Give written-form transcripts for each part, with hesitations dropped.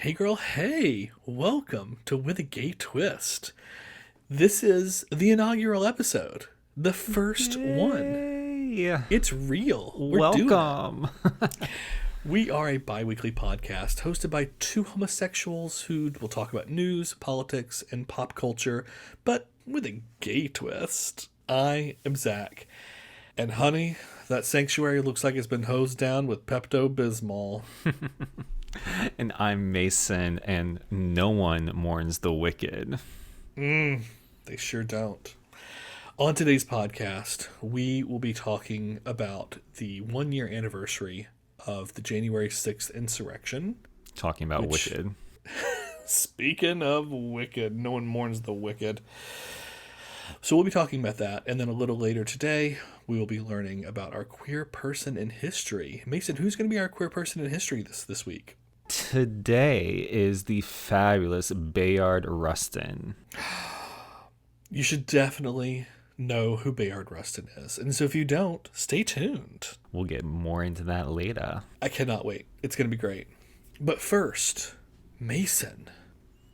Hey girl, hey! Welcome to With a Gay Twist. This is the inaugural episode. The first one. Yay. It's real. We're doing Welcome. it. We are a bi-weekly podcast hosted by two homosexuals who will talk about news, politics, and pop culture, but with a gay twist. I am Zach. And honey, that sanctuary looks like it's been hosed down with Pepto-Bismol. And I'm Mason, and no one mourns the wicked. They sure don't. On today's podcast, we will be talking about the 1-year anniversary of the January 6th insurrection. Talking about wicked. Speaking of wicked, no one mourns the wicked. So we'll be talking about that, and then a little later today, we will be learning about our queer person in history. Mason, who's going to be our queer person in history this week? Today is the fabulous Bayard Rustin. You should definitely know who Bayard Rustin is. And so if you don't, stay tuned. We'll get more into that later. I cannot wait. It's going to be great. But first, Mason,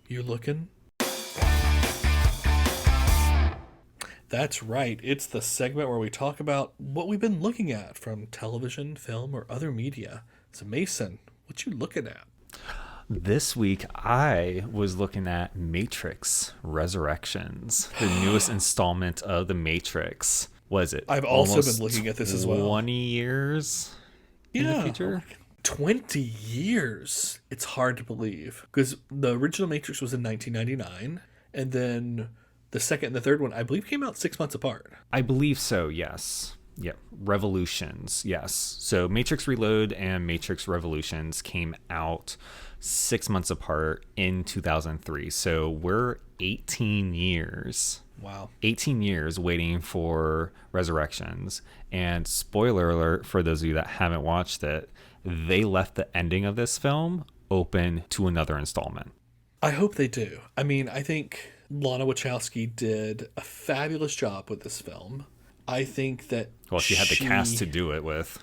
you looking? That's right. It's the segment where we talk about what we've been looking at from television, film, or other media. So Mason, what you looking at? This week, I was looking at Matrix Resurrections, the newest installment of The Matrix. Was it? I've also been looking at this as well. 20 years in the future? 20 years. It's hard to believe. Because the original Matrix was in 1999, and then the second and the third one, I believe, came out 6 months apart. I believe so, yes. Yeah, Revolutions, yes. So Matrix Reload and Matrix Revolutions came out 6 months apart in 2003. So we're 18 years. Wow. 18 years waiting for Resurrections. And spoiler alert for those of you that haven't watched it, they left the ending of this film open to another installment. I hope they do. I mean, I think Lana Wachowski did a fabulous job with this film. I think that she had the cast to do it with.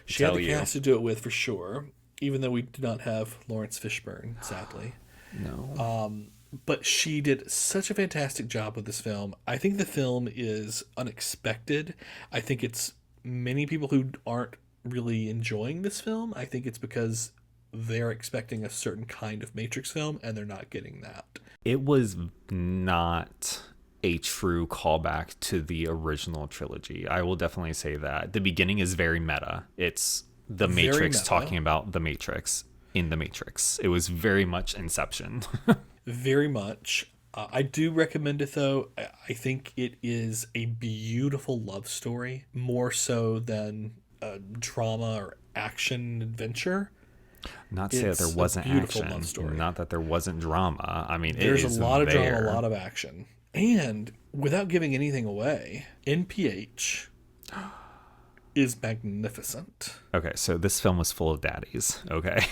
She had the cast to do it with, for sure, even though we did not have Lawrence Fishburne, sadly. No. But she did such a fantastic job with this film. I think the film is unexpected. I think it's many people who aren't really enjoying this film. I think it's because they're expecting a certain kind of Matrix film, and they're not getting that. It was not a true callback to the original trilogy. I will definitely say that. The beginning is very meta. It's the Matrix talking about the Matrix in the Matrix. It was very much Inception. Very much. I do recommend it, though. I think it is a beautiful love story, more so than a drama or action adventure. Not to say that there wasn't action. Love story. Not that there wasn't drama. I mean, there's a lot of drama, a lot of action. And without giving anything away, NPH is magnificent. Okay, so this film was full of daddies. Okay.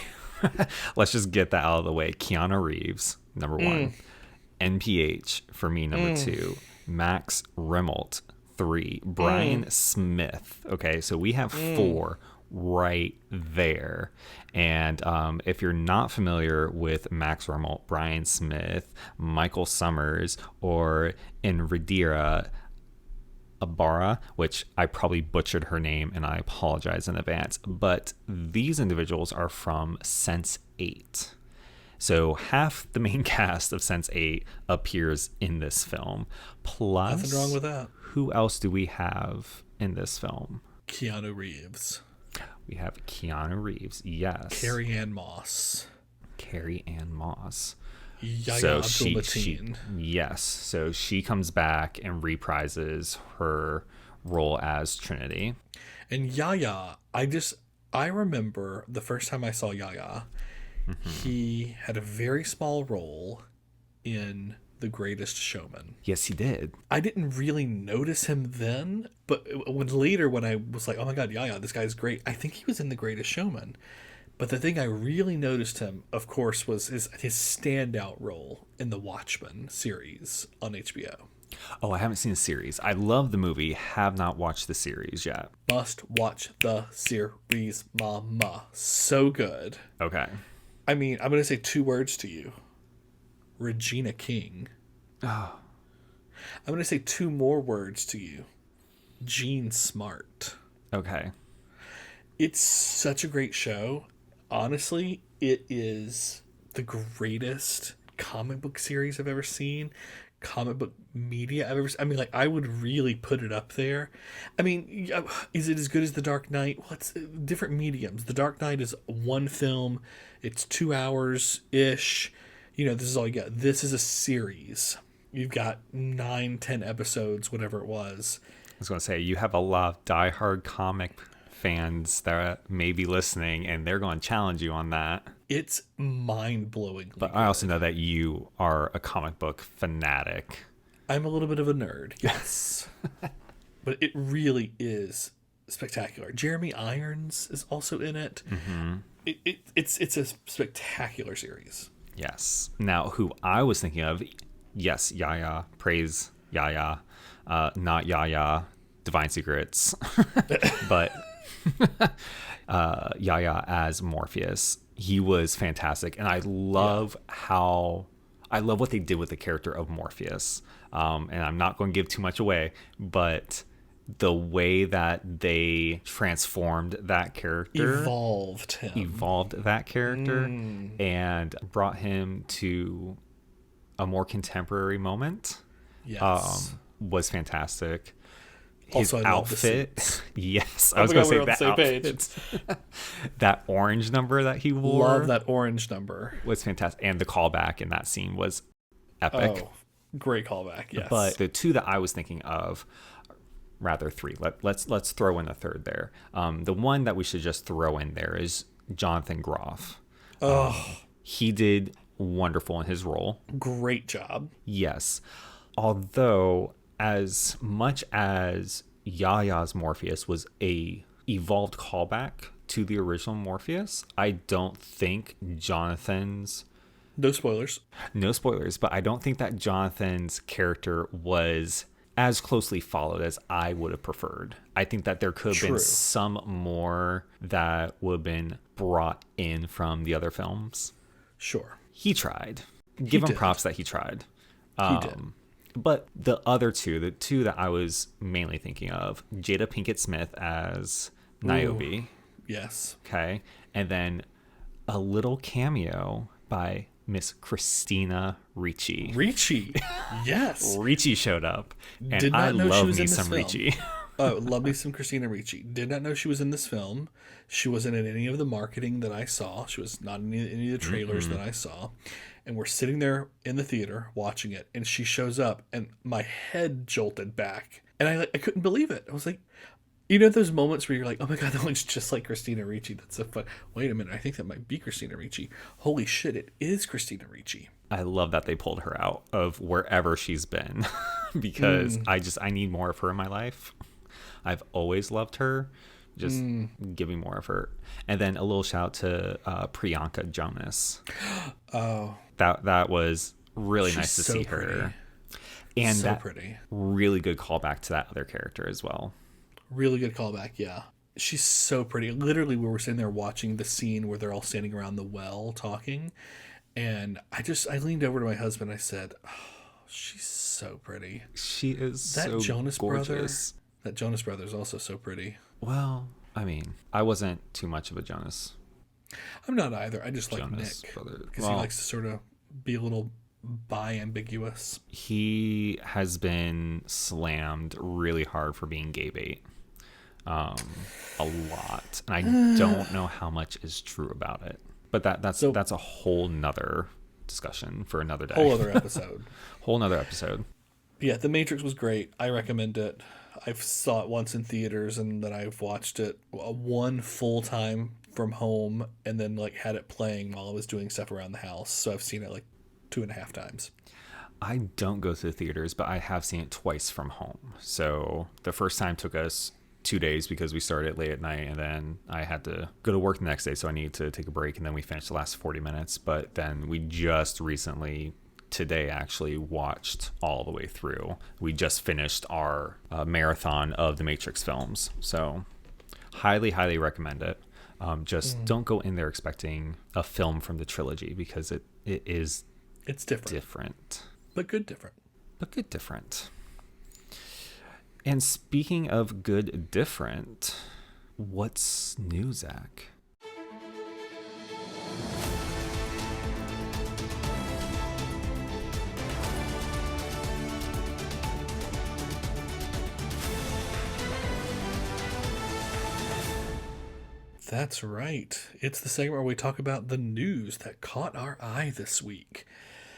Let's just get that out of the way. Keanu Reeves, number one. NPH, for me, number two. Max Rimmelt, 3. Brian Smith. Okay, so we have 4 right there. And if you're not familiar with Max Rimmelt, Brian Smith, Michael Summers, or Enradira Ibarra, which I probably butchered her name and I apologize in advance, but these individuals are from Sense8. So half the main cast of Sense8 appears in this film. Plus, nothing wrong with that. Who else do we have in this film? Keanu Reeves. We have Keanu Reeves, yes. Carrie Ann Moss. So she comes back and reprises her role as Trinity. And Yaya, I remember the first time I saw Yaya, he had a very small role in The Greatest Showman. Yes, he did. I didn't really notice him then, but when I was like, oh my God, Yaya, this guy's great, I think he was in The Greatest Showman. But the thing I really noticed him, of course, was his standout role in the Watchmen series on HBO. Oh, I haven't seen the series. I love the movie, have not watched the series yet. Must watch the series, mama. So good. Okay. I mean, I'm going to say 2 words to you. Regina King. Oh, I'm going to say 2 more words to you. Jean Smart. okay. It's such a great show. Honestly, it is the greatest comic book series I've ever seen. Comic book media I've ever seen. I mean, like, I would really put it up there. I mean, is it as good as The Dark Knight? Well, it's different mediums. The Dark Knight is one film. It's 2 hours-ish. You know, this is all you get. This is a series. You've got 9, 10 episodes, whatever it was. I was going to say, you have a lot of diehard comic fans that may be listening, and they're going to challenge you on that. It's mind-blowing. But I also know that you are a comic book fanatic. I'm a little bit of a nerd, yes. But it really is spectacular. Jeremy Irons is also in it. Mm-hmm. It's a spectacular series. Yes. Now, who I was thinking of, yes, Yaya, praise Yaya, not Yaya, Divine Secrets, but Yaya as Morpheus. He was fantastic, and I love what they did with the character of Morpheus. And I'm not going to give too much away, but the way that they transformed that character, evolved that character, and brought him to a more contemporary moment. Yes. Was fantastic. His Also, outfit, yes, I was going to say that outfit. That orange number that he wore, love that orange number, was fantastic, and the callback in that scene was epic. Oh, great callback, yes. But the 2 that I was thinking of, rather 3. Let's throw in a third there. The one that we should just throw in there is Jonathan Groff. He did wonderful in his role. Great job. Yes, although, as much as Yaya's Morpheus was a evolved callback to the original Morpheus, I don't think Jonathan's... No spoilers, but I don't think that Jonathan's character was as closely followed as I would have preferred. I think that there could have been some more that would have been brought in from the other films. Sure. He tried. Give him props that he tried. He did. But the other 2, the 2 that I was mainly thinking of, Jada Pinkett Smith as Niobe. Ooh, yes. Okay. And then a little cameo by Miss Christina Ricci. Ricci. Yes. Ricci showed up. And Did not know she was in this some film. Ricci. Oh, love me some Christina Ricci. Did not know she was in this film. She wasn't in any of the marketing that I saw. She was not in any of the trailers that I saw. And we're sitting there in the theater watching it, and she shows up, and my head jolted back. And I couldn't believe it. I was like, you know those moments where you're like, oh my God, that one's just like Christina Ricci. That's so fun. Wait a minute, I think that might be Christina Ricci. Holy shit, it is Christina Ricci. I love that they pulled her out of wherever she's been because I need more of her in my life. I've always loved her. Just give me more of her. And then a little shout to Priyanka Jonas. Oh. That was really She's nice to so see pretty. her. And So that pretty. really good callback to that other character as well. Really good callback, yeah. She's so pretty. Literally, we were sitting there watching the scene where they're all standing around the well talking. And I leaned over to my husband. I said, oh, she's so pretty. She is That so Jonas gorgeous. That Jonas brother is also so pretty. Well, I mean, I wasn't too much of a Jonas. I'm not either. I just like Jonas Nick. brother. Because he likes to sort of be a little bi-ambiguous. He has been slammed really hard for being gay bait. A lot. And I don't know how much is true about it. But that's a whole nother discussion for another day. Whole other episode. Whole nother episode. Yeah, The Matrix was great. I recommend it. I've saw it once in theaters, and then I've watched it one full time from home, and then like had it playing while I was doing stuff around the house. So I've seen it like 2.5 times. I don't go to the theaters, but I have seen it twice from home. So the first time took us 2 days because we started late at night, and then I had to go to work the next day, so I needed to take a break, and then we finished the last 40 minutes. But then we just recently, today actually, watched all the way through. We just finished our marathon of the Matrix films, so highly recommend it. Just don't go in there expecting a film from the trilogy, because it's different. But good different. And speaking of good different, what's new, Zach? That's right. It's the segment where we talk about the news that caught our eye this week.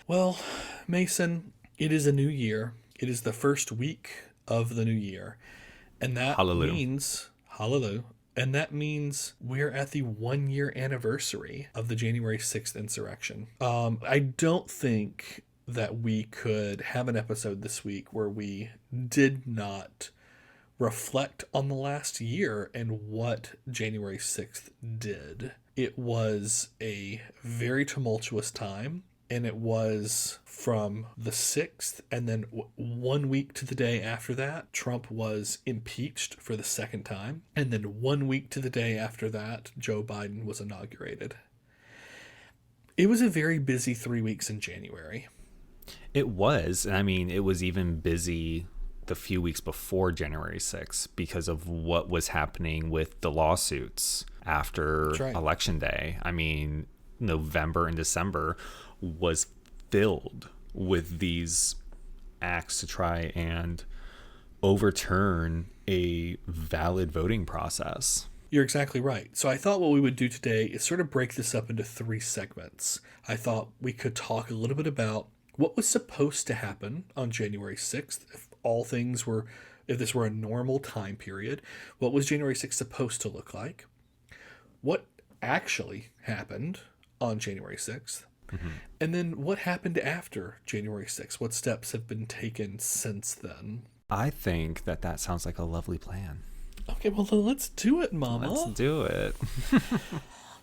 Well, Mason, it is a new year. It is the first week of the new year. And that means, hallelujah, and that means we're at the 1 year anniversary of the January 6th insurrection. I don't think that we could have an episode this week where we did not reflect on the last year and what January 6th did. It was a very tumultuous time, and it was from the 6th, and then 1 week to the day after that, Trump was impeached for the second time, and then 1 week to the day after that, Joe Biden was inaugurated. It was a very busy 3 weeks in January. It was. I mean, it was even busy the few weeks before January 6th because of what was happening with the lawsuits after Election Day. I mean, November and December was filled with these acts to try and overturn a valid voting process. You're exactly right. So I thought what we would do today is sort of break this up into 3 segments. I thought we could talk a little bit about what was supposed to happen on January 6th, if this were a normal time period. What was January 6th supposed to look like? What actually happened on January 6th? Mm-hmm. And then what happened after January 6th? What steps have been taken since then? I think that sounds like a lovely plan. Okay, well, then let's do it, Mama. Let's do it.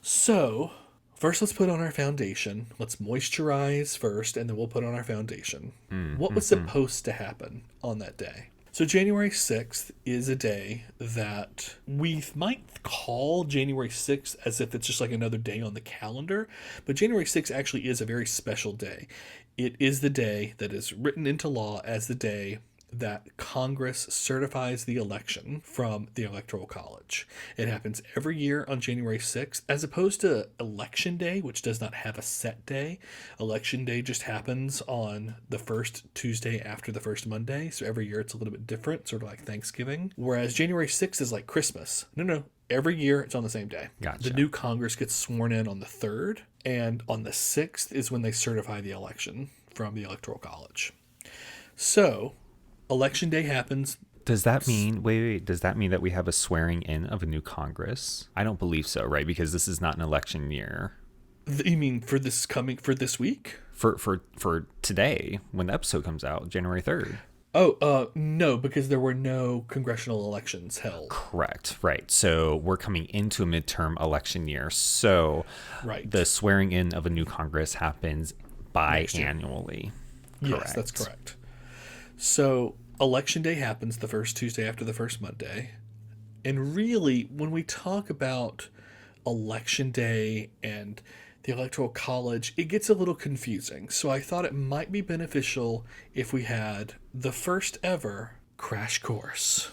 So, first let's put on our foundation. Let's moisturize first, and then we'll put on our foundation. What was supposed to happen on that day? So January 6th is a day that we might call January 6th as if it's just like another day on the calendar, but January 6th actually is a very special day. It is the day that is written into law as the day that Congress certifies the election from the Electoral College. It happens every year on January 6th, as opposed to Election Day, which does not have a set day. Election Day just happens on the first Tuesday after the first Monday, so every year it's a little bit different, sort of like Thanksgiving. Whereas January 6th is like Christmas. No. Every year it's on the same day. Gotcha. The new Congress gets sworn in on the 3rd, and on the 6th is when they certify the election from the Electoral College. So Election Day happens. Does that mean, does that mean that we have a swearing in of a new Congress? I don't believe so, right? Because this is not an election year. You mean for this week? For today, when the episode comes out, January 3rd. No, because there were no congressional elections held. Correct, right. So we're coming into a midterm election year. So the swearing in of a new Congress happens biannually. Yes, that's correct. So Election Day happens the first Tuesday after the first Monday. And really, when we talk about Election Day and the Electoral College, it gets a little confusing. So I thought it might be beneficial if we had the first ever crash course.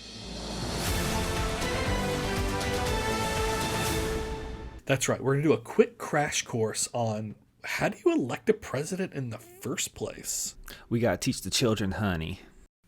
That's right. We're going to do a quick crash course on how do you elect a president in the first place? We got to teach the children, honey.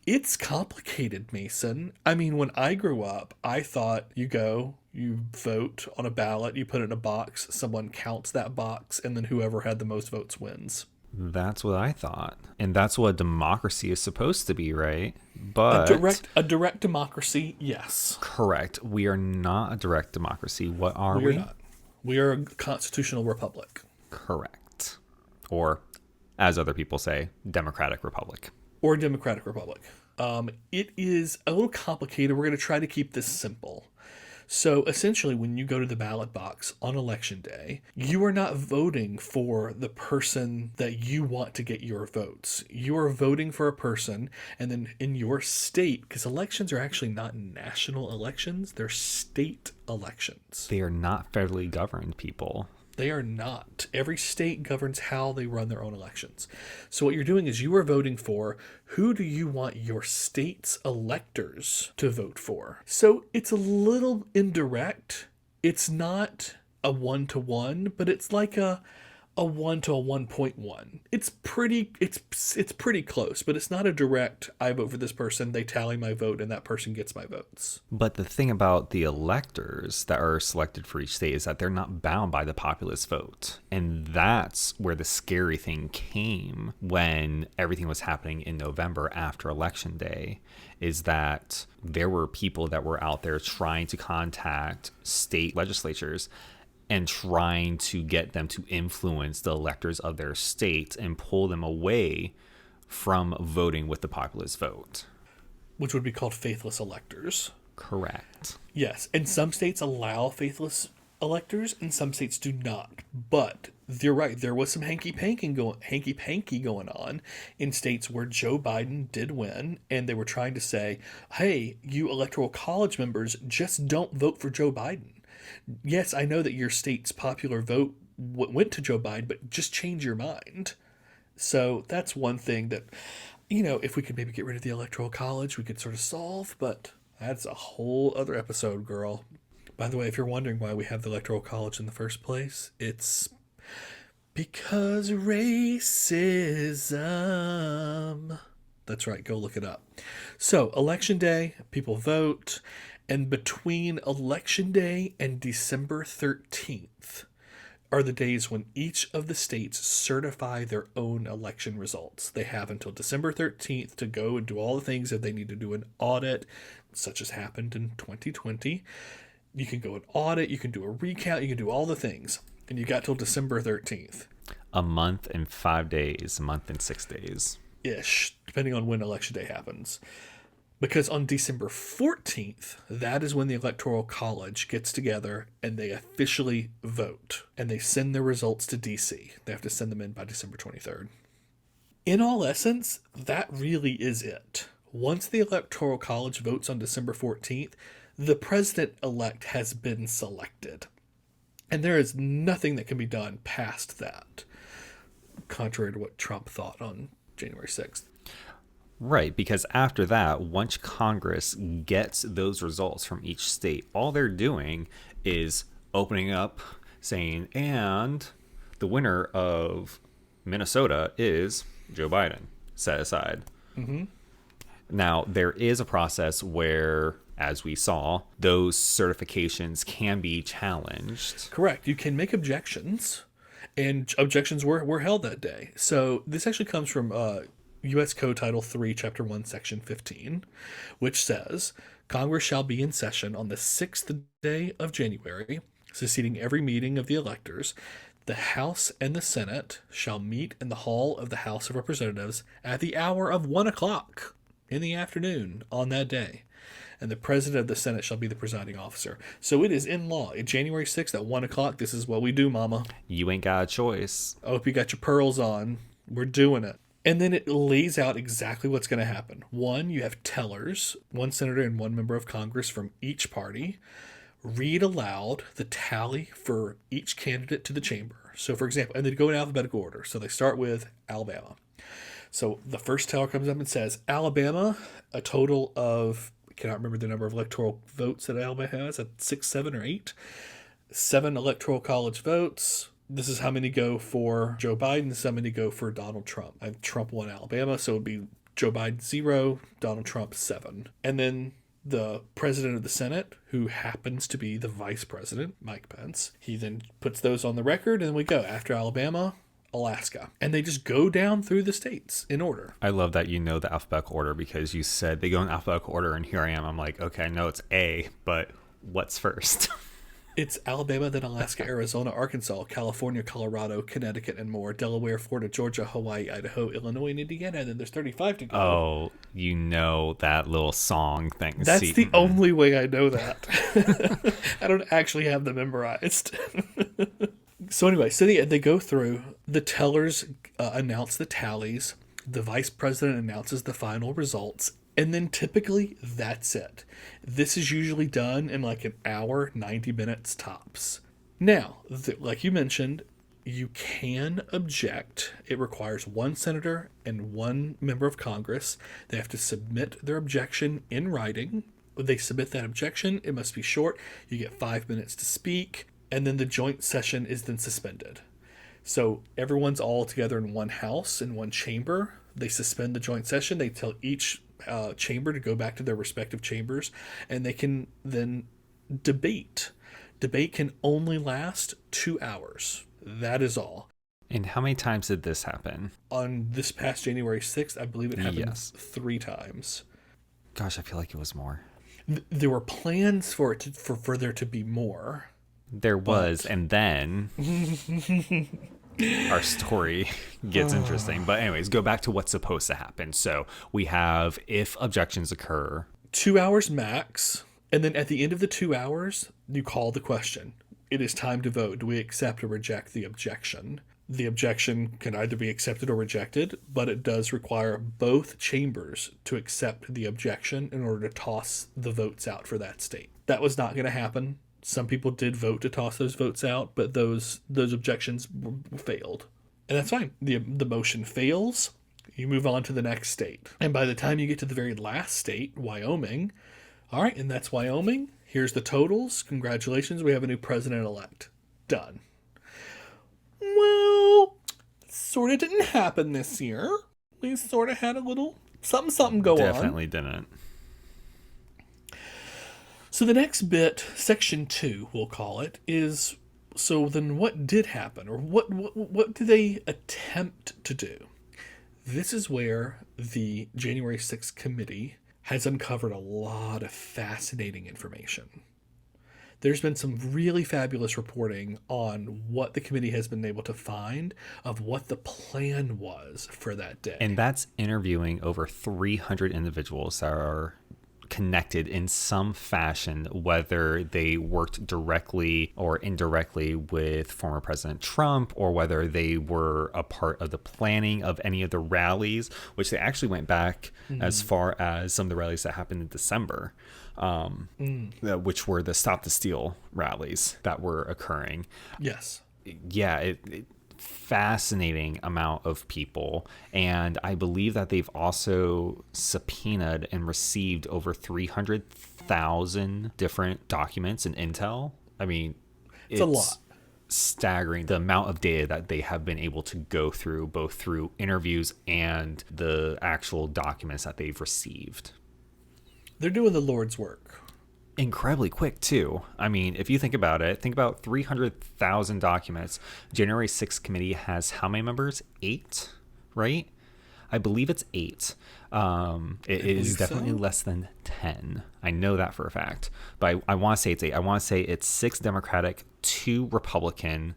It's complicated, Mason. I mean, when I grew up, I thought you vote on a ballot, you put it in a box, someone counts that box, and then whoever had the most votes wins. That's what I thought. And that's what democracy is supposed to be, right? But a direct democracy, yes. Correct. We are not a direct democracy. What are we? We are not. We are a constitutional republic. Correct. Or, as other people say, democratic republic. Or democratic republic. It is a little complicated. We're going to try to keep this simple. So essentially, when you go to the ballot box on election day, you are not voting for the person that you want to get your votes. You are voting for a person, and then in your state, because elections are actually not national elections, they're state elections. They are not federally governed, people. They are not. Every state governs how they run their own elections. So what you're doing is you are voting for who do you want your state's electors to vote for. So it's a little indirect. It's not a 1-to-1, but it's like a 1 to a 1.1. It's pretty close, but it's not a direct I vote for this person, they tally my vote, and that person gets my votes. But the thing about the electors that are selected for each state is that they're not bound by the populace vote. And that's where the scary thing came when everything was happening in November after Election Day, is that there were people that were out there trying to contact state legislatures and trying to get them to influence the electors of their state and pull them away from voting with the populace vote. Which would be called faithless electors. Correct. Yes, and some states allow faithless electors and some states do not. But you're right, there was some hanky-panky going on in states where Joe Biden did win, and they were trying to say, hey, you electoral college members, just don't vote for Joe Biden. Yes, I know that your state's popular vote went to Joe Biden, but just change your mind. So that's one thing that, if we could maybe get rid of the electoral college, we could sort of solve, but that's a whole other episode, girl. By the way, if you're wondering why we have the electoral college in the first place, it's because racism. That's right, go look it up. So, election day, people vote. And between Election Day and December 13th are the days when each of the states certify their own election results. They have until December 13th to go and do all the things. If they need to do an audit, such as happened in 2020, you can go and audit, you can do a recount, you can do all the things. And you got till December 13th. A month and 5 days, a month and 6 days. Ish, depending on when Election Day happens. Because on December 14th, that is when the Electoral College gets together and they officially vote. And they send their results to D.C. They have to send them in by December 23rd. In all essence, that really is it. Once the Electoral College votes on December 14th, the president-elect has been selected. And there is nothing that can be done past that, contrary to what Trump thought on January 6th. Right, because after that, once Congress gets those results from each state, all they're doing is opening up, saying, and the winner of Minnesota is Joe Biden, set aside. Mm-hmm. Now, there is a process where, as we saw, those certifications can be challenged. Correct. You can make objections, and objections were held that day. So this actually comes from U.S. Code Title 3, Chapter 1, Section 15, which says, Congress shall be in session on the 6th day of January, succeeding every meeting of the electors. The House and the Senate shall meet in the hall of the House of Representatives at the hour of 1 o'clock in the afternoon on that day. And the President of the Senate shall be the presiding officer. So it is in law. January 6th at 1 o'clock, this is what we do, mama. You ain't got a choice. I hope you got your pearls on. We're doing it. And then it lays out exactly what's going to happen. One, you have tellers, one senator and one member of Congress from each party, read aloud the tally for each candidate to the chamber. So, for example, and they go in alphabetical order. So they start with Alabama. So the first teller comes up and says, Alabama, a total of, I cannot remember the number of electoral votes that Alabama has, at 6, 7, or 8. 7 electoral college votes. This is how many go for Joe Biden. This is how many go for Donald Trump. Trump won Alabama, so it would be Joe Biden 0, Donald Trump 7. And then the president of the Senate, who happens to be the vice president, Mike Pence, he then puts those on the record, and we go after Alabama, Alaska. And they just go down through the states in order. I love that you know the alphabetical order because you said they go in alphabetical order, and here I am. I'm like, okay, I know it's A, but what's first? It's Alabama, then Alaska, Arizona, Arkansas, California, Colorado, Connecticut, and more. Delaware, Florida, Georgia, Hawaii, Idaho, Illinois, and Indiana. And then there's 35 to go. Oh, you know that little song thing. That's the only way I know that. I don't actually have them memorized. So anyway, they go through. The tellers announce the tallies. The vice president announces the final results. And then typically that's it. This is usually done in like an hour, 90 minutes tops. Now, like you mentioned, you can object. It requires one senator and one member of Congress. They have to submit their objection in writing. When they submit that objection, it must be short. You get 5 minutes to speak, and then the joint session is then suspended. So everyone's all together in one house, in one chamber. They suspend the joint session. They tell each chamber to go back to their respective chambers, and they can then debate. Debate can only last 2 hours. That is all. And how many times did this happen? On this past January 6th, I believe it happened 3 times. Gosh, I feel like it was more. There were plans for it for there to be more. There was, and then our story gets interesting. But anyways, go back to what's supposed to happen. So we have, if objections occur, 2 hours max. And then at the end of the 2 hours, you call the question. It is time to vote. Do we accept or reject the objection? The objection can either be accepted or rejected, but it does require both chambers to accept the objection in order to toss the votes out for that state. That was not going to happen. Some people did vote to toss those votes out, but those objections failed. And that's fine. The motion fails. You move on to the next state. And by the time you get to the very last state, Wyoming, all right, and that's Wyoming. Here's the totals. Congratulations, we have a new president-elect. Done. Well, sort of didn't happen this year. We sort of had a little something go on. Definitely didn't. So the next bit, section 2, we'll call it, is, so then what did happen? Or what do they attempt to do? This is where the January 6th committee has uncovered a lot of fascinating information. There's been some really fabulous reporting on what the committee has been able to find of what the plan was for that day. And that's interviewing over 300 individuals that are connected in some fashion, whether they worked directly or indirectly with former President Trump, or whether they were a part of the planning of any of the rallies, which they actually went back as far as some of the rallies that happened in December, which were the Stop the Steal rallies that were occurring. Yes. Yeah, fascinating amount of people, and I believe that they've also subpoenaed and received over 300,000 different documents and intel. I mean, it's a lot. Staggering the amount of data that they have been able to go through, both through interviews and the actual documents that they've received. They're doing the Lord's work. Incredibly quick too. I mean, if you think about it, think about 300,000 documents. January 6th committee has how many members? 8, right? I believe it's 8. It is definitely less than 10. I know that for a fact, but I want to say it's 8. I want to say it's 6 Democratic, 2 Republican,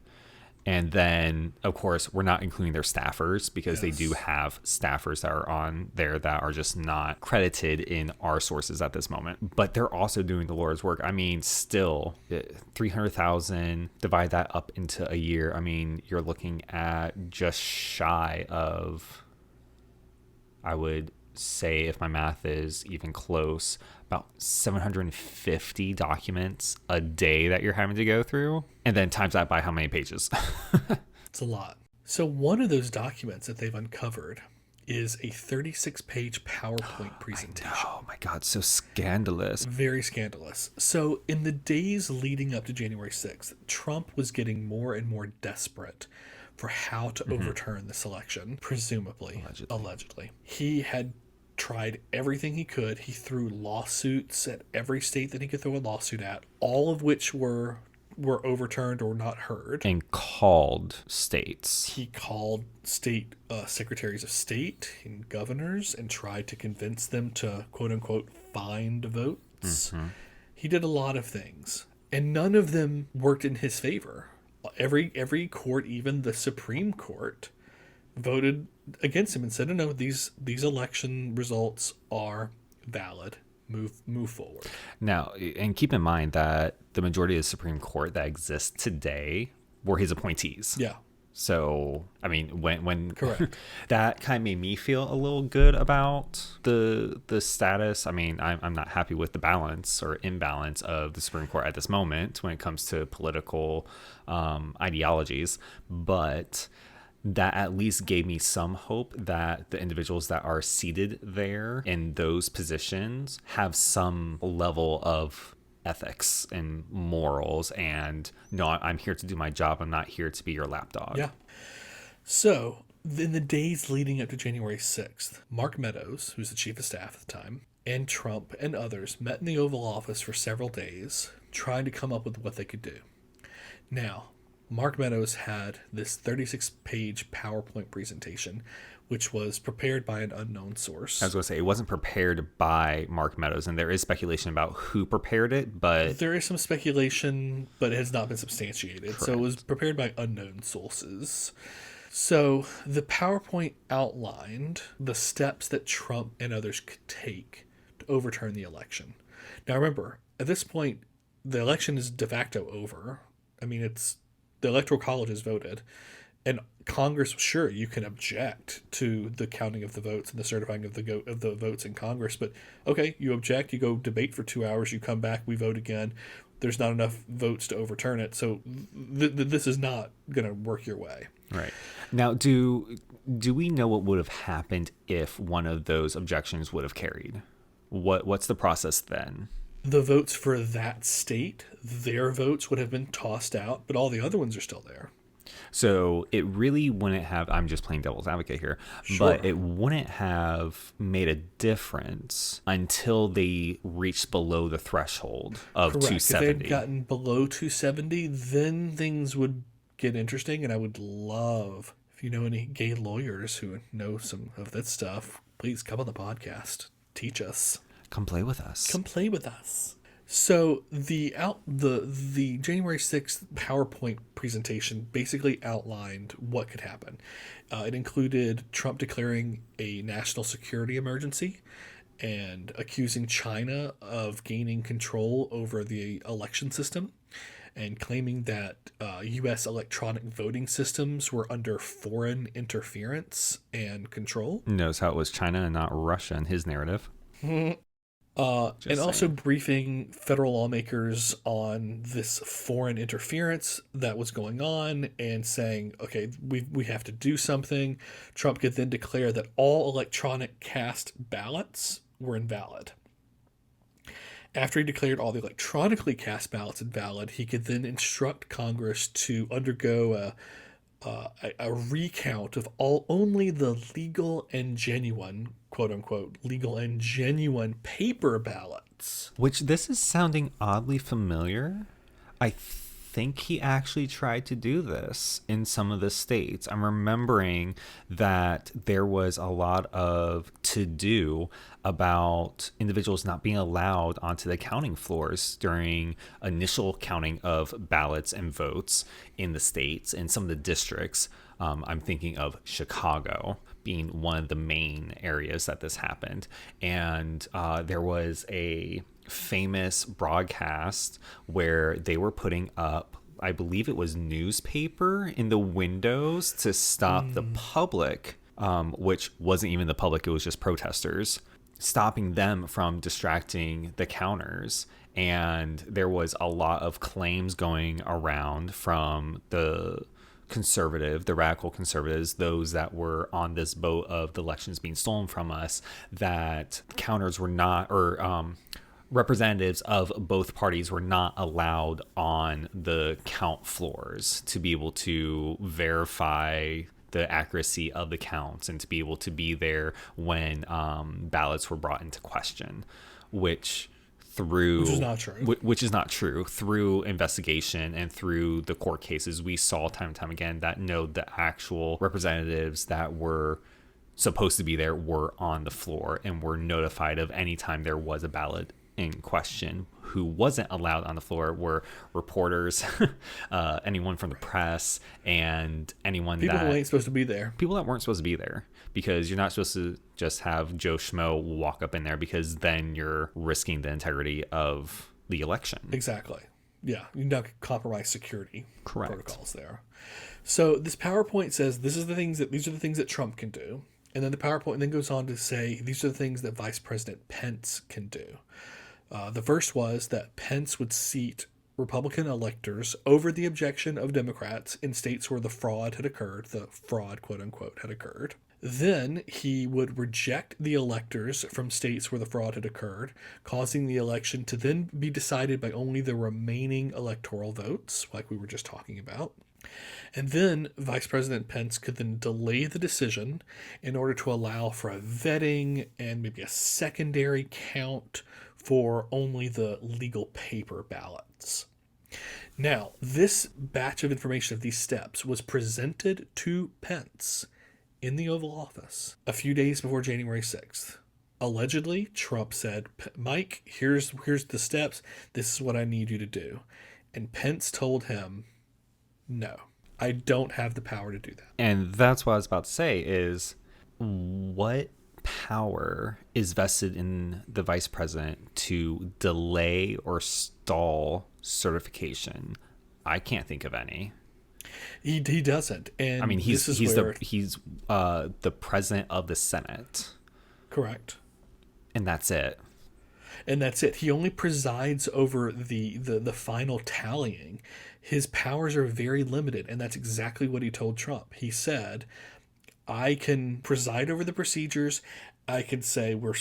and then, of course, we're not including their staffers, because they do have staffers that are on there that are just not credited in our sources at this moment. But they're also doing the Lord's work. I mean, still, 300,000, divide that up into a year. I mean, you're looking at just shy of, I would say, if my math is even close, about 750 documents a day that you're having to go through, and then times that by how many pages. It's a lot. So one of those documents that they've uncovered is a 36-page PowerPoint presentation. Oh my God, so scandalous. Very scandalous. So in the days leading up to January 6th, Trump was getting more and more desperate for how to overturn this election, presumably, allegedly. He had tried everything he could. He threw lawsuits at every state that he could throw a lawsuit at, all of which were overturned or not heard. And called states. He called state secretaries of state and governors and tried to convince them to, quote unquote, find votes. He did a lot of things. and none of them worked in his favor. Every court, even the Supreme Court, voted against him and said, no, these election results are valid. Move forward. Now, and keep in mind that the majority of the Supreme Court that exists today were his appointees. Yeah. So, I mean, when Correct. that kind of made me feel a little good about the status. I mean, I'm not happy with the balance or imbalance of the Supreme Court at this moment when it comes to political ideologies, but that at least gave me some hope that the individuals that are seated there in those positions have some level of ethics and morals, and no, I'm here to do my job. I'm not here to be your lapdog. Yeah. So, in the days leading up to January 6th, Mark Meadows, who's the chief of staff at the time, and Trump and others met in the Oval Office for several days, trying to come up with what they could do. Now, Mark Meadows had this 36-page PowerPoint presentation, which was prepared by an unknown source. I was going to say, it wasn't prepared by Mark Meadows, and there is speculation about who prepared it, but... There is some speculation, but it has not been substantiated. Correct. So it was prepared by unknown sources. So the PowerPoint outlined the steps that Trump and others could take to overturn the election. Now remember, at this point, the election is de facto over. I mean, the Electoral College has voted, and Congress, sure, you can object to the counting of the votes and the certifying of the votes in Congress, but okay, you object, you go debate for 2 hours, you come back, we vote again. There's not enough votes to overturn it, so this is not going to work your way. Right. Now, do we know what would have happened if one of those objections would have carried? What's the process then? The votes for that state, their votes would have been tossed out, but all the other ones are still there. So it really wouldn't have, I'm just playing devil's advocate here, Sure. But it wouldn't have made a difference until they reached below the threshold of Correct. 270. If they'd gotten below 270, then things would get interesting, and I would love, if you know any gay lawyers who know some of that stuff, please come on the podcast. Teach us. Come play with us. Come play with us. So the January 6th PowerPoint presentation basically outlined what could happen. It included Trump declaring a national security emergency and accusing China of gaining control over the election system and claiming that U.S. electronic voting systems were under foreign interference and control. Notice how it was China and not Russia in his narrative. And also briefing federal lawmakers on this foreign interference that was going on and saying, okay, we have to do something. Trump could then declare that all electronic cast ballots were invalid. After he declared all the electronically cast ballots invalid, he could then instruct Congress to undergo a recount of only the legal and genuine, quote unquote, legal and genuine paper ballots. Which this is sounding oddly familiar. I think he actually tried to do this in some of the states. I'm remembering that there was a lot of to-do about individuals not being allowed onto the counting floors during initial counting of ballots and votes in the states and some of the districts. I'm thinking of Chicago being one of the main areas that this happened. And there was a famous broadcast where they were putting up, I believe it was newspaper in the windows to stop the public, which wasn't even the public, it was just protesters, stopping them from distracting the counters. And there was a lot of claims going around from the radical conservatives, those that were on this boat of the elections being stolen from us, that counters were not, or representatives of both parties were not allowed on the count floors to be able to verify the accuracy of the counts and to be able to be there when ballots were brought into question, which is not true. Through investigation and through the court cases, we saw time and time again that the actual representatives that were supposed to be there were on the floor and were notified of any time there was a ballot in question, who wasn't allowed on the floor were reporters, anyone from the press, and anyone People who ain't supposed to be there. People that weren't supposed to be there, because you're not supposed to just have Joe Schmo walk up in there, because then you're risking the integrity of the election. Exactly. Yeah, you don't compromise security Correct. protocols there. So this PowerPoint says these are the things that Trump can do. And then the PowerPoint then goes on to say these are the things that Vice President Pence can do. The first was that Pence would seat Republican electors over the objection of Democrats in states where the fraud, quote unquote, had occurred. Then he would reject the electors from states where the fraud had occurred, causing the election to then be decided by only the remaining electoral votes, like we were just talking about. And then Vice President Pence could then delay the decision in order to allow for a vetting and maybe a secondary count for only the legal paper ballots. Now, this batch of information of these steps was presented to Pence in the Oval Office a few days before January 6th. Allegedly, Trump said, Mike, here's the steps. This is what I need you to do. And Pence told him, no, I don't have the power to do that. And that's what I was about to say is, what power is vested in the vice president to delay or stall certification? I can't think of any. He doesn't. And I mean, he's the president of the Senate. Correct. And that's it. And that's it. He only presides over the final tallying. His powers are very limited, and that's exactly what he told Trump. He said, I can preside over the procedures. I can say we're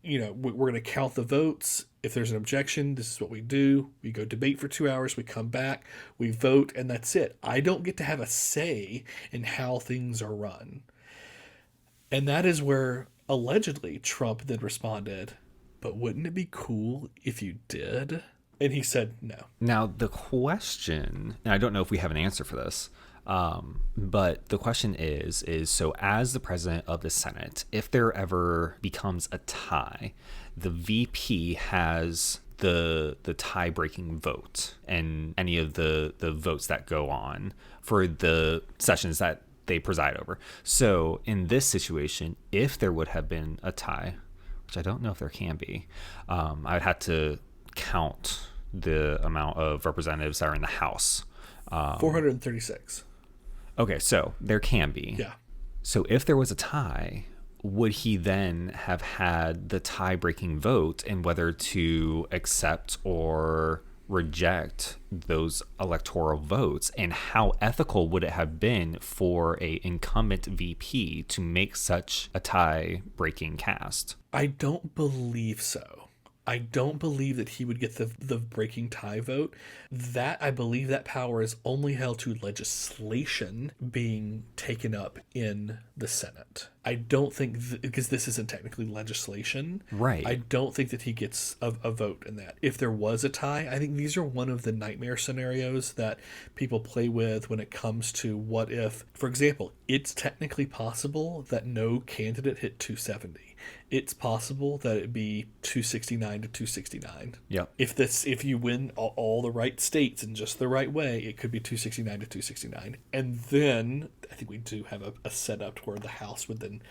going to count the votes. If there's an objection, this is what we do. We go debate for 2 hours. We come back. We vote, and that's it. I don't get to have a say in how things are run. And that is where, allegedly, Trump then responded, but wouldn't it be cool if you did? And he said no. Now, the question, and I don't know if we have an answer for this, but the question is so as the president of the Senate, if there ever becomes a tie, the VP has the tie-breaking vote and any of the votes that go on for the sessions that they preside over. So in this situation, if there would have been a tie, which I don't know if there can be, I'd have to count the amount of representatives that are in the House. 436. Okay, so there can be. Yeah. So if there was a tie, would he then have had the tie-breaking vote in whether to accept or reject those electoral votes? And how ethical would it have been for a incumbent VP to make such a tie-breaking cast? I don't believe so. I don't believe that he would get the breaking tie vote. That, I believe that power is only held to legislation being taken up in the Senate. I don't think, because this isn't technically legislation. Right. I don't think that he gets a vote in that. If there was a tie, I think these are one of the nightmare scenarios that people play with when it comes to what if, for example, it's technically possible that no candidate hit 270. It's possible that it'd be 269 to 269. Yep. If you win all the right states in just the right way, it could be 269 to 269. And then I think we do have a setup where the House would then,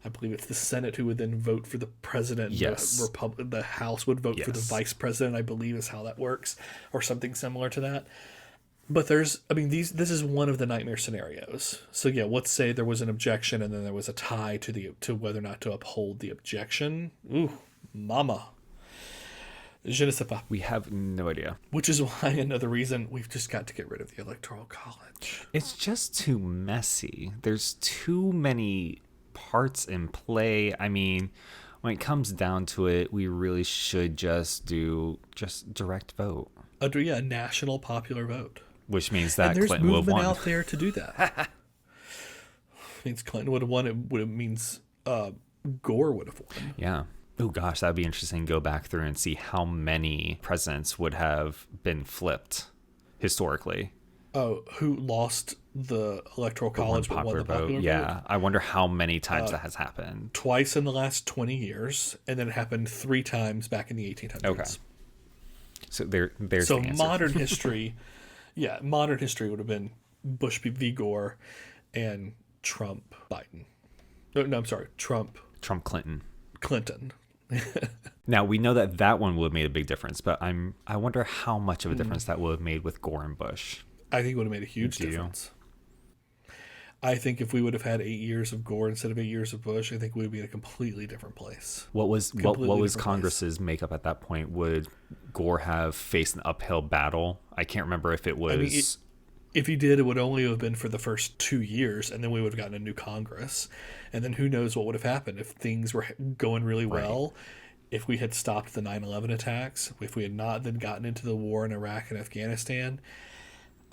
I believe it's the Senate who would then vote for the president. Yes. The House would vote for the vice president, I believe is how that works, or something similar to that. But this is one of the nightmare scenarios. So yeah, let's say there was an objection and then there was a tie to whether or not to uphold the objection. Ooh, mama. Je ne sais pas. We have no idea. Which is why another reason we've just got to get rid of the Electoral College. It's just too messy. There's too many parts in play. I mean, when it comes down to it, we really should just do direct vote. A national popular vote. Which means that Clinton would have won. There's movement out there to do that. Means Clinton would have won. It means Gore would have won. Yeah. Oh gosh, that'd be interesting. Go back through and see how many presidents would have been flipped historically. Oh, who lost the Electoral College but won the popular vote? Yeah, I wonder how many times that has happened. Twice in the last 20 years, and then it happened 3 times back in the 1800s. Okay. So there's So the answer. modern history would have been Bush v. Gore and Trump Biden. No, I'm sorry, Trump Clinton. Clinton. Now we know that one would have made a big difference, but I wonder how much of a difference that would have made with Gore and Bush. I think it would have made a huge difference. I think if we would have had 8 years of Gore instead of 8 years of Bush, I think we would be in a completely different place. What was Congress's makeup at that point? Would Gore have faced an uphill battle? I can't remember if it was. I mean, if he did, it would only have been for the first 2 years, and then we would have gotten a new Congress. And then who knows what would have happened if things were going really well. If we had stopped the 9/11 attacks, if we had not then gotten into the war in Iraq and Afghanistan.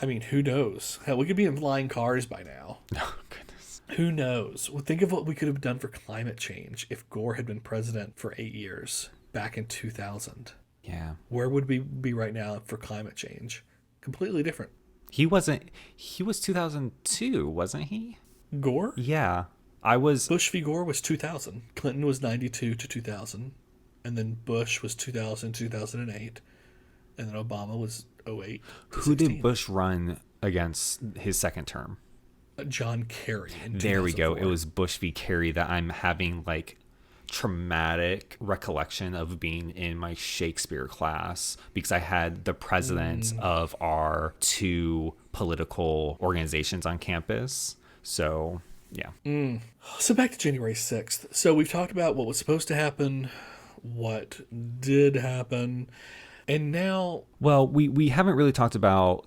I mean, who knows? Hell, we could be in flying cars by now. Oh, goodness. Who knows? Well, think of what we could have done for climate change if Gore had been president for 8 years back in 2000. Yeah. Where would we be right now for climate change? Completely different. He was 2002, wasn't he? Gore? Yeah. Bush v. Gore was 2000. Clinton was 92 to 2000. And then Bush was 2000, 2008. And then Obama was 08. Who did Bush run against his second term? John Kerry. There we go. It was Bush v. Kerry that I'm having like traumatic recollection of being in my Shakespeare class because I had the presidents of our two political organizations on campus. So, yeah. So back to January 6th. So we've talked about what was supposed to happen, what did happen. And now... Well, we haven't really talked about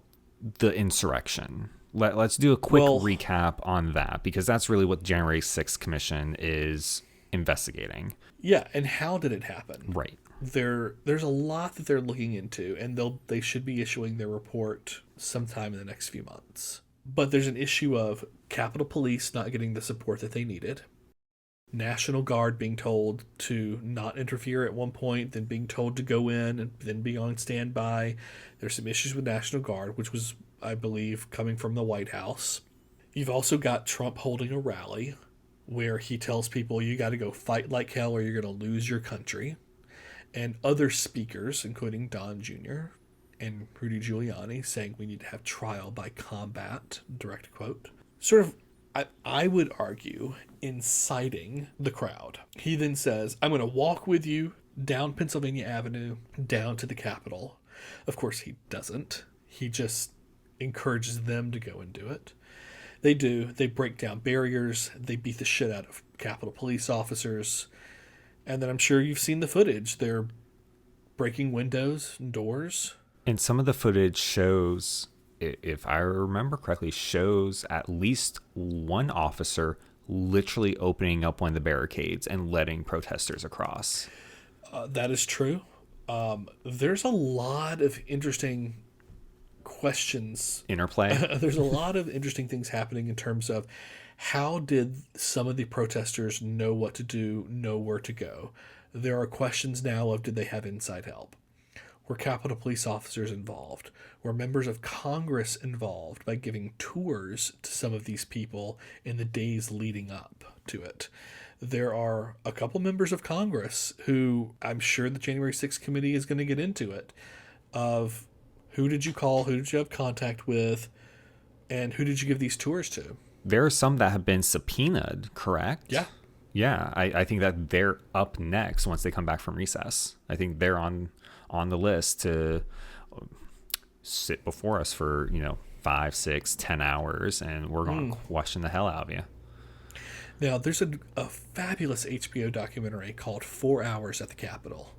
the insurrection. Let's do a quick recap on that, because that's really what January 6th Commission is investigating. Yeah, and how did it happen? Right. There's a lot that they're looking into, and they should be issuing their report sometime in the next few months. But there's an issue of Capitol Police not getting the support that they needed. National Guard being told to not interfere at one point, then being told to go in and then be on standby. There's some issues with National Guard, which was, I believe, coming from the White House. You've also got Trump holding a rally where he tells people you got to go fight like hell or you're going to lose your country. And other speakers, including Don Jr. and Rudy Giuliani, saying we need to have trial by combat, direct quote. Sort of, I would argue, inciting the crowd. He then says, I'm going to walk with you down Pennsylvania Avenue, down to the Capitol. Of course, he doesn't. He just encourages them to go and do it. They do. They break down barriers. They beat the shit out of Capitol Police officers. And then I'm sure you've seen the footage. They're breaking windows and doors. And some of the footage shows, if I remember correctly, shows at least one officer literally opening up one of the barricades and letting protesters across. That is true. There's a lot of interesting questions. Interplay. There's a lot of interesting things happening in terms of how did some of the protesters know what to do, know where to go. There are questions now of did they have inside help? Were Capitol Police officers involved? Were members of Congress involved by giving tours to some of these people in the days leading up to it? There are a couple members of Congress who I'm sure the January 6th committee is going to get into it, of who did you call, who did you have contact with, and who did you give these tours to? There are some that have been subpoenaed, correct? Yeah. Yeah, I think that they're up next once they come back from recess. I think they're on the list to sit before us for 5, 6, 10 hours, and we're going to question the hell out of you. Now, there's a fabulous HBO documentary called 4 Hours at the Capitol,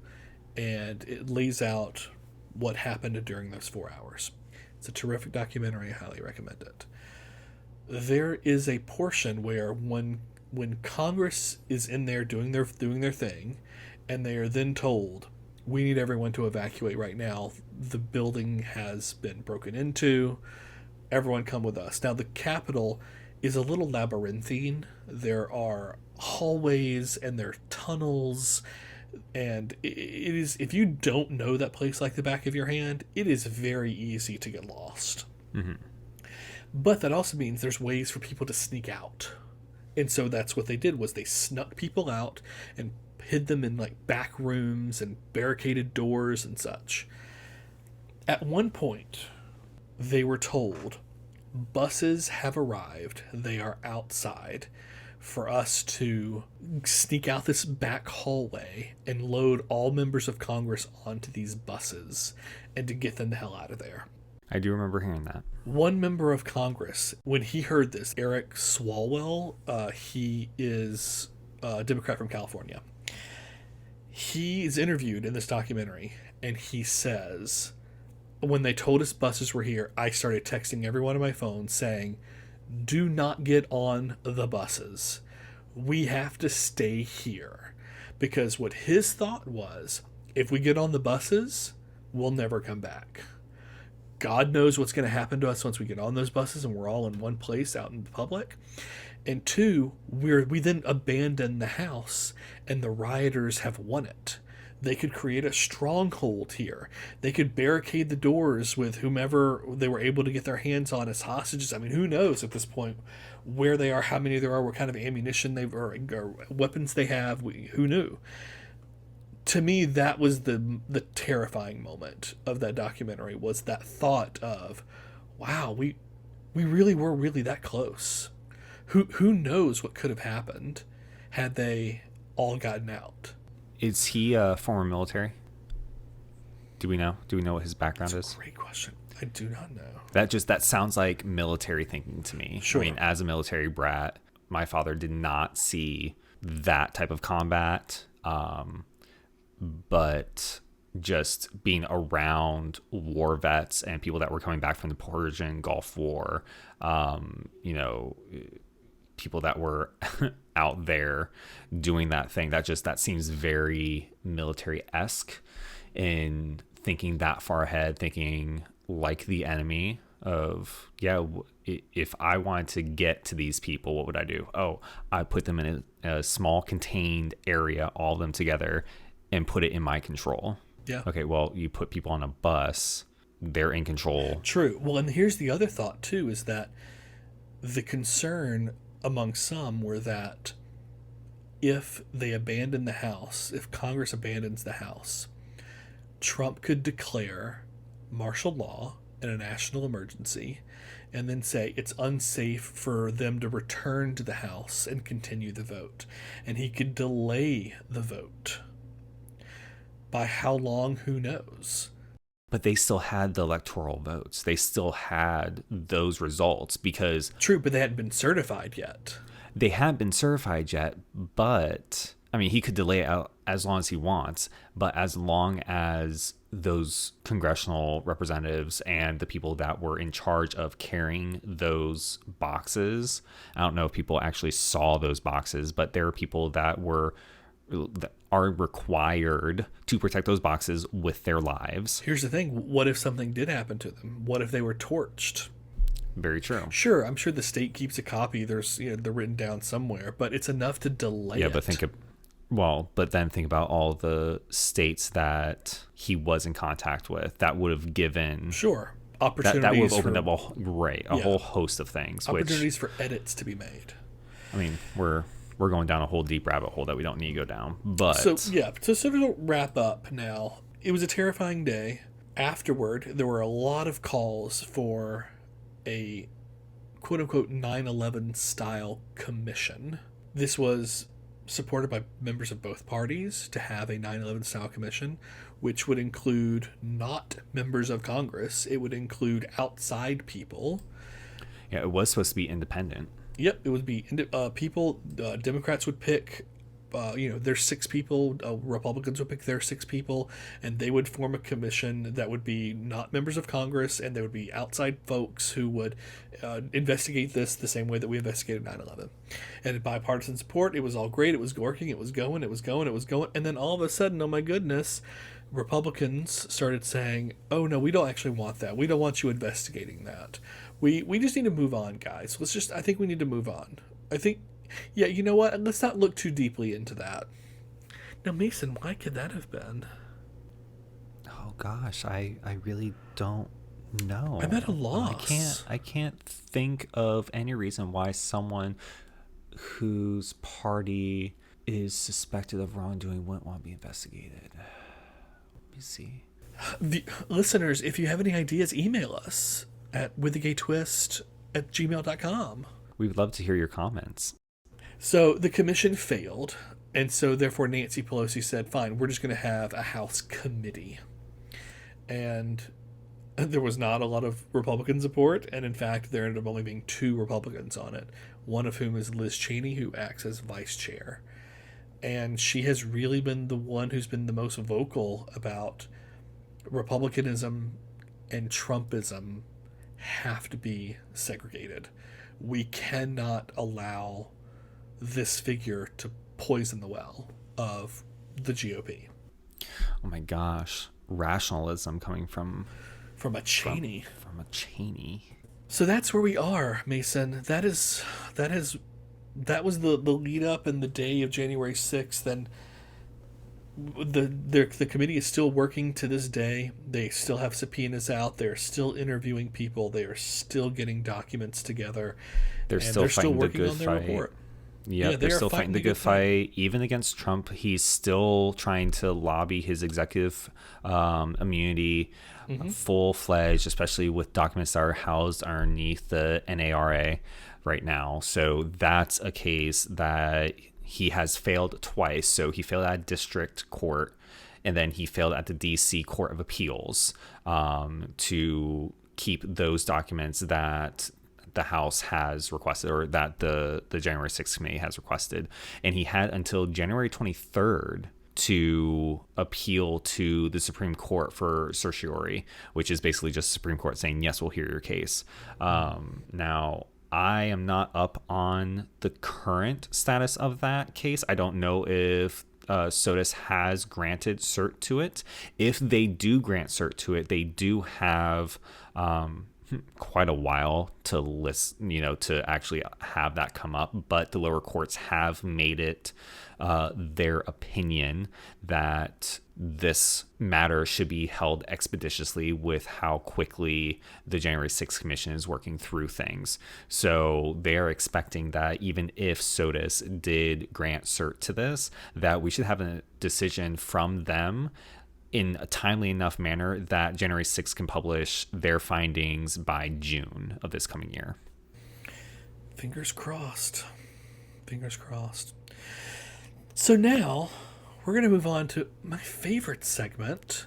and it lays out what happened during those 4 hours. It's a terrific documentary. I highly recommend it. There is a portion where when Congress is in there doing their thing, and they are then told, we need everyone to evacuate right now. The building has been broken into. Everyone come with us. Now, the Capitol is a little labyrinthine. There are hallways and there are tunnels. And it is, if you don't know that place like the back of your hand, it is very easy to get lost. Mm-hmm. But that also means there's ways for people to sneak out. And so that's what they did, was they snuck people out and hid them in like back rooms and barricaded doors and such. At one point, they were told, buses have arrived. They are outside for us to sneak out this back hallway and load all members of Congress onto these buses and to get them the hell out of there. I do remember hearing that. One member of Congress, when he heard this, Eric Swalwell, he is a Democrat from California. He is interviewed in this documentary, and he says, when they told us buses were here, I started texting everyone on my phone saying, do not get on the buses. We have to stay here. Because what his thought was, if we get on the buses, we'll never come back. God knows what's going to happen to us once we get on those buses and we're all in one place out in public. And two, we then abandon the house and the rioters have won it. They could create a stronghold here. They could barricade the doors with whomever they were able to get their hands on as hostages. I mean, who knows at this point where they are, how many there are, what kind of ammunition or weapons they have. Who knew? To me, that was the terrifying moment of that documentary, was that thought of, wow, we really were really that close. Who knows what could have happened had they all gotten out? Is he former military? Do we know? Do we know what his background is? Great question. I do not know. That sounds like military thinking to me. Sure. I mean, as a military brat, my father did not see that type of combat, but just being around war vets and people that were coming back from the Persian Gulf War, people that were out there doing that thing, that seems very military-esque in thinking that far ahead, thinking like the enemy of, if I wanted to get to these people, what would I do? Oh, I put them in a small contained area, all of them together, and put it in my control. Yeah. Okay, well, you put people on a bus, they're in control. True. Well, and here's the other thought, too, is that the concern among some were that if they abandon the House, if Congress abandons the House, Trump could declare martial law and a national emergency and then say it's unsafe for them to return to the House and continue the vote. And he could delay the vote. By how long, who knows? But they still had the electoral votes. They still had those results because... True, but they hadn't been certified yet. They hadn't been certified yet, but... I mean, he could delay it out as long as he wants, but as long as those congressional representatives and the people that were in charge of carrying those boxes... I don't know if people actually saw those boxes, but there are people that are required to protect those boxes with their lives. Here's the thing. What if something did happen to them? What if they were torched? Very true. Sure, I'm sure the state keeps a copy. They're written down somewhere, but it's enough to delay it. But then think about all the states that he was in contact with that would have given... Sure. Opportunities that would have opened up a whole host of things. Opportunities for edits to be made. I mean, we're going down a whole deep rabbit hole that we don't need to go down. But so sort of wrap up now, it was a terrifying day. Afterward, there were a lot of calls for a quote-unquote 9/11 style commission. This was supported by members of both parties to have a 9/11 style commission, which would include not members of Congress. It would include outside people. Yeah, it was supposed to be independent. Yep, it would be people. Democrats would pick, their 6 people. Republicans would pick their 6 people, and they would form a commission that would be not members of Congress, and there would be outside folks who would investigate this the same way that we investigated 9/11. And bipartisan support, it was all great. It was working. It was going. And then all of a sudden, oh my goodness, Republicans started saying, oh no, we don't actually want that. We don't want you investigating that. We just need to move on, guys. I think we need to move on. I think, yeah, you know what? Let's not look too deeply into that. Now, Mason, why could that have been? Oh gosh, I really don't know. I'm at a loss. I can't think of any reason why someone whose party is suspected of wrongdoing wouldn't want to be investigated. Let me see. The listeners, if you have any ideas, email us at withthegatetwist@gmail.com. We would love to hear your comments. So the commission failed, and so therefore Nancy Pelosi said, fine, we're just going to have a House committee. And there was not a lot of Republican support, and in fact, there ended up only being 2 Republicans on it, one of whom is Liz Cheney, who acts as vice chair. And she has really been the one who's been the most vocal about Republicanism and Trumpism have to be segregated. We cannot allow this figure to poison the well of the GOP. Oh my gosh. Rationalism coming from a Cheney. From a Cheney. So that's where we are, Mason. That was the lead up in the day of January 6th, and the committee is still working to this day. They still have subpoenas out. They're still interviewing people. They are still getting documents together. They're still working on their report. Yeah, they're still fighting the good fight. Even against Trump, he's still trying to lobby his executive immunity full-fledged, especially with documents that are housed underneath the NARA right now. So that's a case that he has failed twice. So he failed at district court, and then he failed at the D.C. Court of Appeals to keep those documents that the House has requested, or that the January 6th committee has requested. And he had until January 23rd to appeal to the Supreme Court for certiorari, which is basically just the Supreme Court saying, yes, we'll hear your case. Now, I am not up on the current status of that case. I don't know if SOTUS has granted cert to it. If they do grant cert to it, they do have quite a while to list, to actually have that come up. But the lower courts have made it their opinion that this matter should be held expeditiously with how quickly the January 6th Commission is working through things. So they are expecting that even if SOTUS did grant cert to this, that we should have a decision from them in a timely enough manner that January 6th can publish their findings by June of this coming year. Fingers crossed. Fingers crossed. So now we're going to move on to my favorite segment.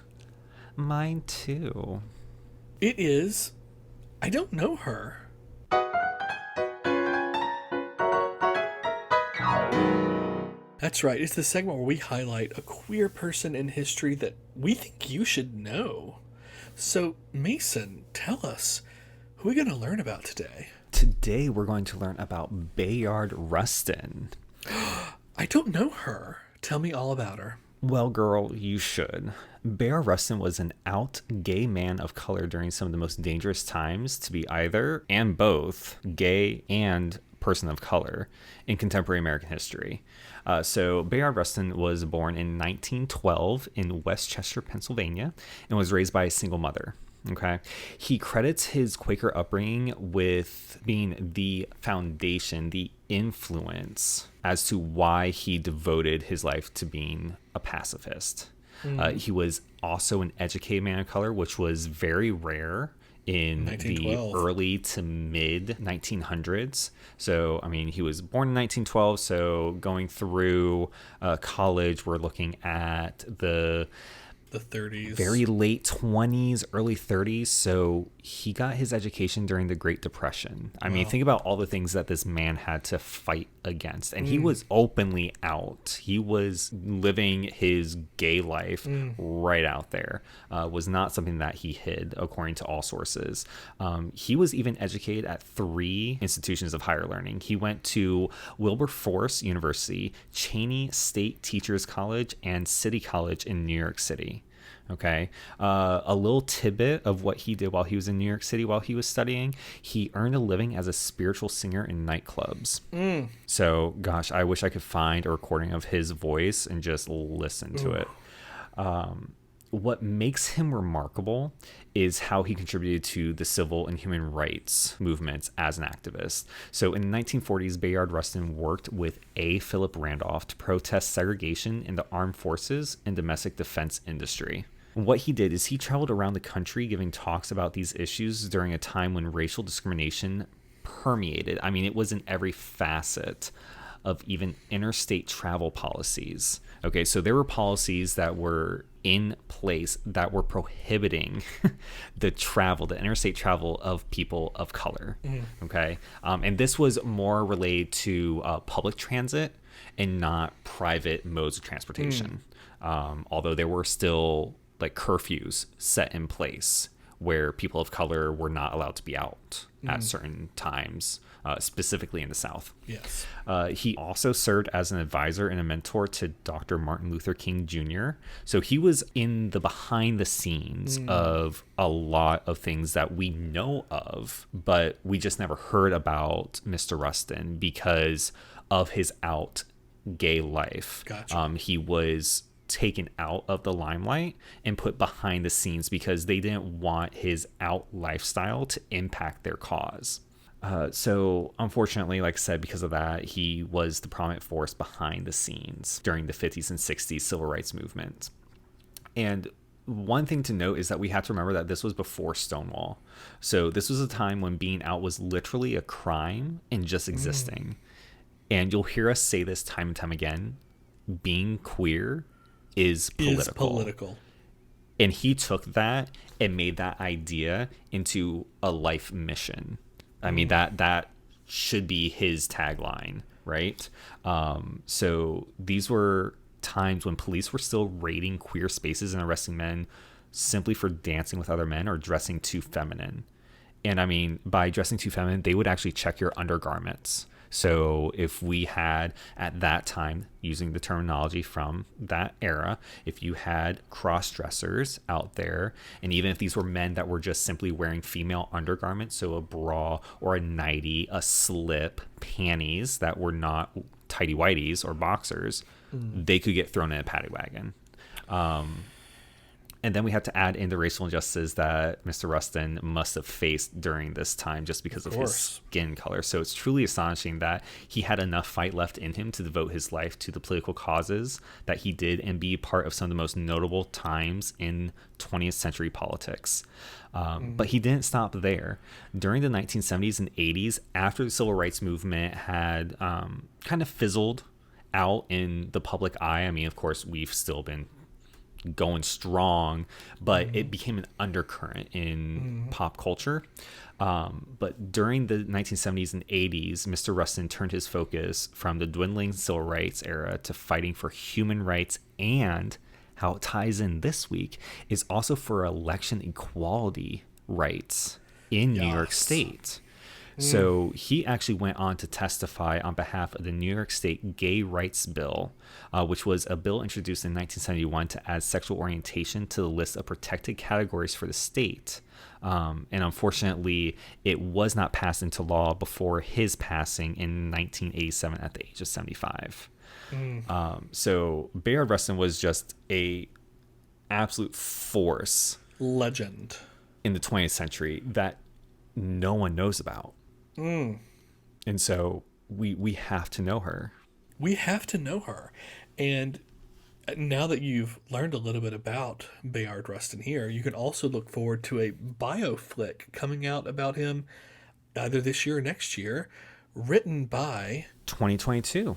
Mine too. It is, I don't know her. That's right. It's the segment where we highlight a queer person in history that we think you should know. So, Mason, tell us, who are we going to learn about today? Today, we're going to learn about Bayard Rustin. I don't know her. Tell me all about her. Well, girl, you should. Bayard Rustin was an out gay man of color during some of the most dangerous times to be either and both gay and person of color in contemporary American history. So Bayard Rustin was born in 1912 in Westchester, Pennsylvania, and was raised by a single mother. Okay. He credits his Quaker upbringing with being the foundation, the influence as to why he devoted his life to being a pacifist. He was also an educated man of color, which was very rare in the early to mid 1900s. So, I mean, he was born in 1912. So going through college, we're looking at the 30s, very late 20s, early 30s. So he got his education during the Great Depression. I mean, think about all the things that this man had to fight against. And he was openly out. He was living his gay life right out there. Was not something that he hid, according to all sources. He was even educated at 3 institutions of higher learning. He went to Wilberforce University, Cheney State Teachers College, and City College in New York City. Okay. A little tidbit of what he did while he was in New York City while he was studying. He earned a living as a spiritual singer in nightclubs. So, gosh, I wish I could find a recording of his voice and just listen to it. What makes him remarkable is how he contributed to the civil and human rights movements as an activist. So in the 1940s, Bayard Rustin worked with A. Philip Randolph to protest segregation in the armed forces and domestic defense industry. What he did is he traveled around the country giving talks about these issues during a time when racial discrimination permeated. I mean, it was in every facet of even interstate travel policies. Okay, so there were policies that were in place that were prohibiting the interstate travel of people of color. Okay, and this was more related to public transit and not private modes of transportation. Although there were still like curfews set in place where people of color were not allowed to be out at certain times, specifically in the South. Yes. He also served as an advisor and a mentor to Dr. Martin Luther King Jr. So he was in the behind the scenes of a lot of things that we know of, but we just never heard about Mr. Rustin because of his out gay life. Gotcha. He was taken out of the limelight and put behind the scenes because they didn't want his out lifestyle to impact their cause. So unfortunately, like I said, because of that, he was the prominent force behind the scenes during the 50s and 60s civil rights movement. And one thing to note is that we have to remember that this was before Stonewall. So this was a time when being out was literally a crime and just existing. And you'll hear us say this time and time again, being queer is political. And he took that and made that idea into a life mission. I mean, that should be his tagline, right? So these were times when police were still raiding queer spaces and arresting men simply for dancing with other men or dressing too feminine. And I mean, by dressing too feminine, they would actually check your undergarments. So if we had at that time, using the terminology from that era, if you had cross-dressers out there, and even if these were men that were just simply wearing female undergarments, so a bra or a nightie, a slip, panties that were not tighty-whities or boxers, they could get thrown in a paddy wagon. And then we have to add in the racial injustices that Mr. Rustin must have faced during this time just because of his skin color. So it's truly astonishing that he had enough fight left in him to devote his life to the political causes that he did and be part of some of the most notable times in 20th century politics. But he didn't stop there. During the 1970s and 80s, after the civil rights movement had kind of fizzled out in the public eye, I mean, of course, we've still been going strong, but it became an undercurrent in pop culture. But during the 1970s and 80s, Mr. Rustin turned his focus from the dwindling civil rights era to fighting for human rights, and how it ties in this week is also for election equality rights in New York State. So he actually went on to testify on behalf of the New York State Gay Rights Bill, which was a bill introduced in 1971 to add sexual orientation to the list of protected categories for the state. And unfortunately, it was not passed into law before his passing in 1987 at the age of 75. So Bayard Rustin was just a absolute force. Legend. In the 20th century that no one knows about. And so we have to know her. We have to know her. And now that you've learned a little bit about Bayard Rustin here, you can also look forward to a bioflick coming out about him either this year or next year, written by 2022.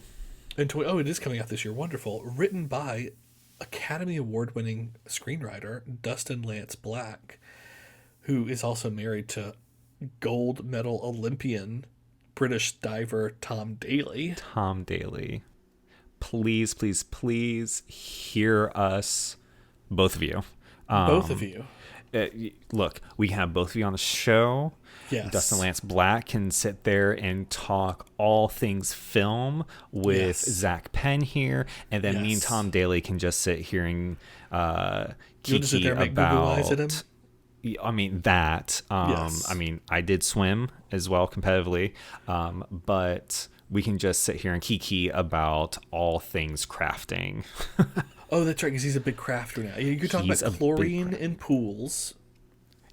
It is coming out this year. Wonderful. Written by Academy Award-winning screenwriter Dustin Lance Black, who is also married to gold medal Olympian British diver Tom Daley. Tom Daley. Please, please, please hear us, both of you. Both of you. Look, we have both of you on the show. Yes. Dustin Lance Black can sit there and talk all things film with Zach Penn here, and then me and Tom Daley can just sit here and kiki about. I mean that. I mean, I did swim as well competitively, but we can just sit here and kiki about all things crafting. Oh, that's right, because he's a big crafter now. You could talk about chlorine in pools.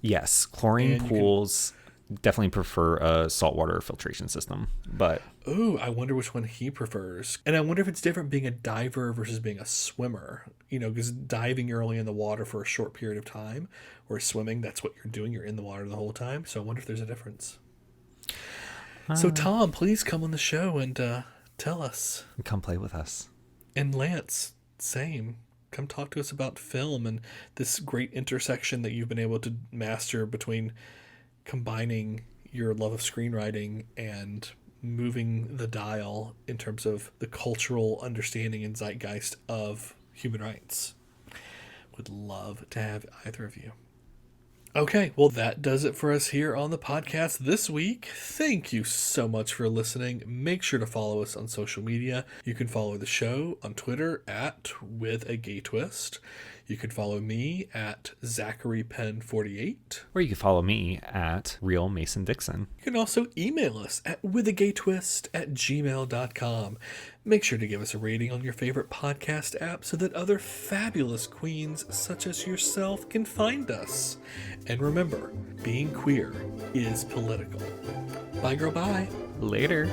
Yes, chlorine pools. definitely prefer a saltwater filtration system. But Ooh, I wonder which one he prefers. And I wonder if it's different being a diver versus being a swimmer. You know, because diving, you're only in the water for a short period of time, or swimming, that's what you're doing. You're in the water the whole time. So I wonder if there's a difference. So, Tom, please come on the show and tell us. come play with us. And Lance, same. Come talk to us about film and this great intersection that you've been able to master between combining your love of screenwriting and moving the dial in terms of the cultural understanding and zeitgeist of human rights. Would love to have either of you. Okay, well, that does it for us here on the podcast this week. Thank you so much for listening. Make sure to follow us on social media. You can follow the show on Twitter at With a Gay Twist. You can follow me at ZacharyPenn48. Or you can follow me at Real Mason Dixon. You can also email us at withagaytwist@gmail.com. Make sure to give us a rating on your favorite podcast app so that other fabulous queens such as yourself can find us. And remember, being queer is political. Bye, girl, bye. Later.